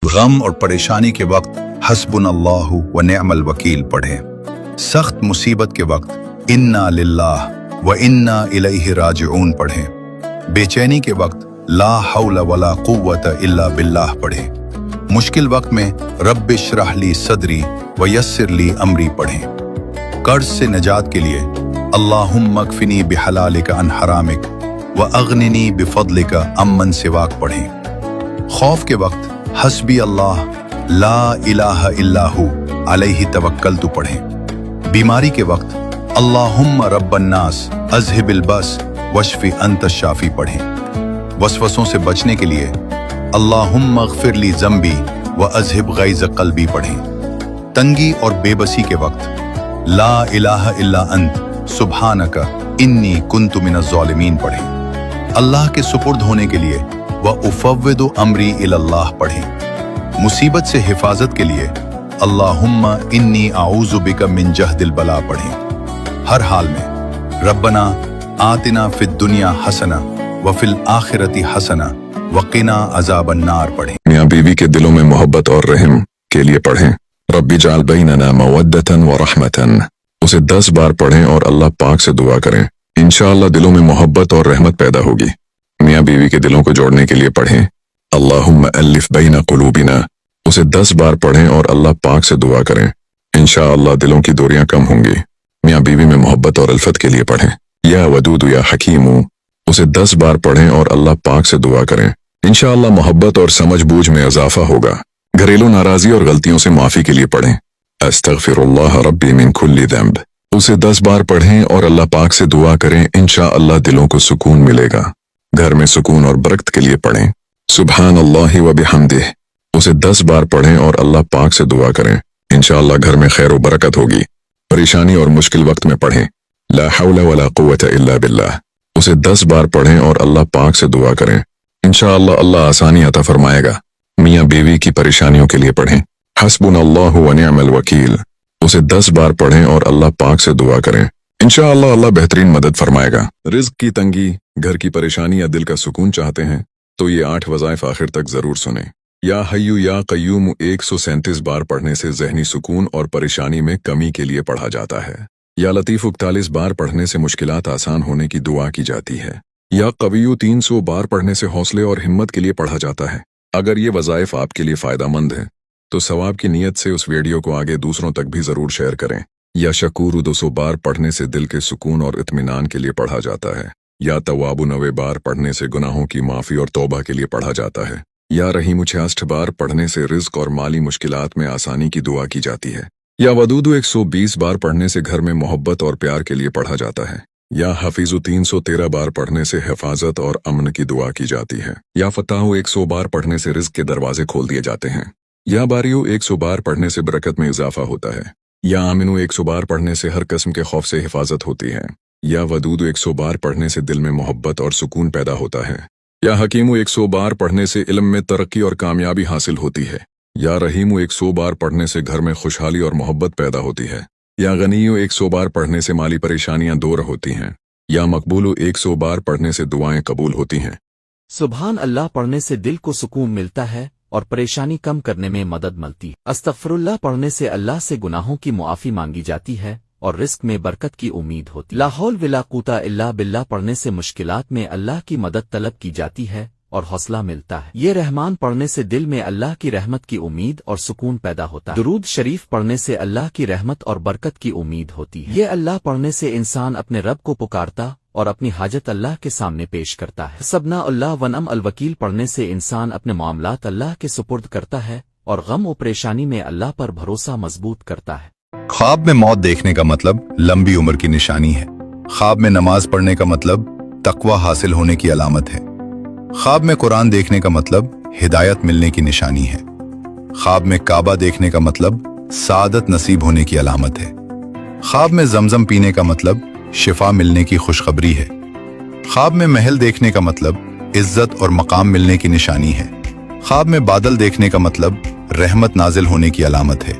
غم اور پریشانی کے وقت حسبنا و نعم الوکیل پڑھیں۔ سخت مصیبت کے وقت انا للہ و انا الیہ راجعون پڑھیں۔ بے چینی کے وقت لا حول ولا قوت الا باللہ پڑھیں۔ مشکل وقت میں رب اشرح لی صدری ویسر لی امری پڑھیں۔ قرض سے نجات کے لیے اللہم اکفنی بحلالک عن حرامک واغننی بفضلک عمن سواک پڑھیں۔ خوف کے وقت حسبی اللہ لا الہ الا ہو علیہ توکلت پڑھیں۔ بیماری کے وقت اللہم رب الناس اذہب البس واشف انت الشافی پڑھیں۔ وسوسوں سے بچنے کے لیے اللہم اغفر لی ذنبی واذہب غیظ قلبی پڑھیں۔ تنگی اور بے بسی کے وقت لا الہ الا انت سبحانک انی کنت من الظالمین پڑھیں۔ اللہ کے سپرد ہونے کے لیے وافوض امری الی اللہ پڑھیں۔ مصیبت سے حفاظت کے لیے اللہم انی اعوذ بک من جہد البلا پڑھیں۔ ہر حال میں ربنا آتنا فی الدنیا حسنہ وفی الآخرۃ حسنہ وقنا عذاب النار پڑھیں۔ میاں بیوی کے دلوں میں محبت اور رحم کے لیے پڑھیں۔ رب اجعل بیننا مودۃ ورحمۃ، اسے 10 بار پڑھیں اور اللہ پاک سے دعا کریں، انشاءاللہ دلوں میں محبت اور رحمت پیدا ہوگی۔ میاں بیوی کے دلوں کو جوڑنے کے لیے پڑھیں اللہم الف بین قلوبنا، اسے 10 بار پڑھیں اور اللہ پاک سے دعا کریں، انشاءاللہ دلوں کی دوریاں کم ہوں گی۔ میاں بیوی میں محبت اور الفت کے لیے پڑھیں یا ودود یا حکیم، اسے 10 بار پڑھیں اور اللہ پاک سے دعا کریں، انشاءاللہ محبت اور سمجھ بوجھ میں اضافہ ہوگا۔ گھریلو ناراضی اور غلطیوں سے معافی کے لیے پڑھیں استغفر اللہ ربی من کل ذنب، اسے 10 بار پڑھیں اور اللہ پاک سے دعا کریں، انشاءاللہ دلوں کو سکون ملے گا۔ گھر میں سکون اور برکت کے لیے پڑھیں سبحان اللہ و بحمدہ، اسے 10 بار پڑھیں اور اللہ پاک سے دعا کریں، انشاءاللہ گھر میں خیر و برکت ہوگی۔ پریشانی اور مشکل وقت میں پڑھیں لا حول ولا قوت الا باللہ، اسے 10 بار پڑھیں اور اللہ پاک سے دعا کریں، انشاءاللہ اللہ آسانی عطا فرمائے گا۔ میاں بیوی کی پریشانیوں کے لیے پڑھیں حسبنا اللہ و نعم الوکیل، اسے 10 بار پڑھیں اور اللہ پاک سے دعا کریں، انشاءاللہ اللہ بہترین مدد فرمائے گا۔ رزق کی تنگی، گھر کی پریشانی یا دل کا سکون چاہتے ہیں تو یہ 8 وظائف آخر تک ضرور سنیں۔ یا حیو یا قیوم 137 بار پڑھنے سے ذہنی سکون اور پریشانی میں کمی کے لیے پڑھا جاتا ہے۔ یا لطیف 41 بار پڑھنے سے مشکلات آسان ہونے کی دعا کی جاتی ہے۔ یا قویو 300 بار پڑھنے سے حوصلے اور ہمت کے لیے پڑھا جاتا ہے۔ اگر یہ وظائف آپ کے لیے فائدہ مند ہیں تو ثواب کی نیت سے اس ویڈیو کو آگے دوسروں تک بھی ضرور شیئر کریں۔ یا شکور 200 بار پڑھنے سے دل کے سکون اور اطمینان کے لیے پڑھا جاتا ہے۔ یا تواب 90 بار پڑھنے سے گناہوں کی معافی اور توبہ کے لیے پڑھا جاتا ہے۔ یا رحیم 66 بار پڑھنے سے رزق اور مالی مشکلات میں آسانی کی دعا کی جاتی ہے۔ یا ودود 120 بار پڑھنے سے گھر میں محبت اور پیار کے لیے پڑھا جاتا ہے۔ یا حفیظ 313 بار پڑھنے سے حفاظت اور امن کی دعا کی جاتی ہے۔ یا فتح 100 بار پڑھنے سے رزق کے دروازے کھول دیے جاتے ہیں۔ یا باریو 100 بار پڑھنے سے برکت میں اضافہ ہوتا ہے۔ یا آمنو 100 بار پڑھنے سے ہر قسم کے خوف سے حفاظت ہوتی ہے۔ یا ودود 100 بار پڑھنے سے دل میں محبت اور سکون پیدا ہوتا ہے۔ یا حکیم 100 بار پڑھنے سے علم میں ترقی اور کامیابی حاصل ہوتی ہے۔ یا رحیم 100 بار پڑھنے سے گھر میں خوشحالی اور محبت پیدا ہوتی ہے۔ یا غنی 100 بار پڑھنے سے مالی پریشانیاں دور ہوتی ہیں۔ یا مقبول 100 بار پڑھنے سے دعائیں قبول ہوتی ہیں۔ سبحان اللہ پڑھنے سے دل کو سکون ملتا ہے اور پریشانی کم کرنے میں مدد ملتی ہے۔ استغفر اللہ پڑھنے سے اللہ سے گناہوں کی معافی مانگی جاتی ہے اور رزق میں برکت کی امید ہوتی۔ لا حول ولا قوت الا باللہ پڑھنے سے مشکلات میں اللہ کی مدد طلب کی جاتی ہے اور حوصلہ ملتا ہے۔ یہ رحمان پڑھنے سے دل میں اللہ کی رحمت کی امید اور سکون پیدا ہوتا ہے۔ درود شریف پڑھنے سے اللہ کی رحمت اور برکت کی امید ہوتی ہے۔ یہ اللہ پڑھنے سے انسان اپنے رب کو پکارتا اور اپنی حاجت اللہ کے سامنے پیش کرتا ہے۔ حسبنا اللہ ونعم الوکیل پڑھنے سے انسان اپنے معاملات اللہ کے سپرد کرتا ہے اور غم و پریشانی میں اللہ پر بھروسہ مضبوط کرتا ہے۔ خواب میں موت دیکھنے کا مطلب لمبی عمر کی نشانی ہے۔ خواب میں نماز پڑھنے کا مطلب تقوی حاصل ہونے کی علامت ہے۔ خواب میں قرآن دیکھنے کا مطلب ہدایت ملنے کی نشانی ہے۔ خواب میں کعبہ دیکھنے کا مطلب سعادت نصیب ہونے کی علامت ہے۔ خواب میں زمزم پینے کا مطلب شفا ملنے کی خوشخبری ہے۔ خواب میں محل دیکھنے کا مطلب عزت اور مقام ملنے کی نشانی ہے۔ خواب میں بادل دیکھنے کا مطلب رحمت نازل ہونے کی علامت ہے۔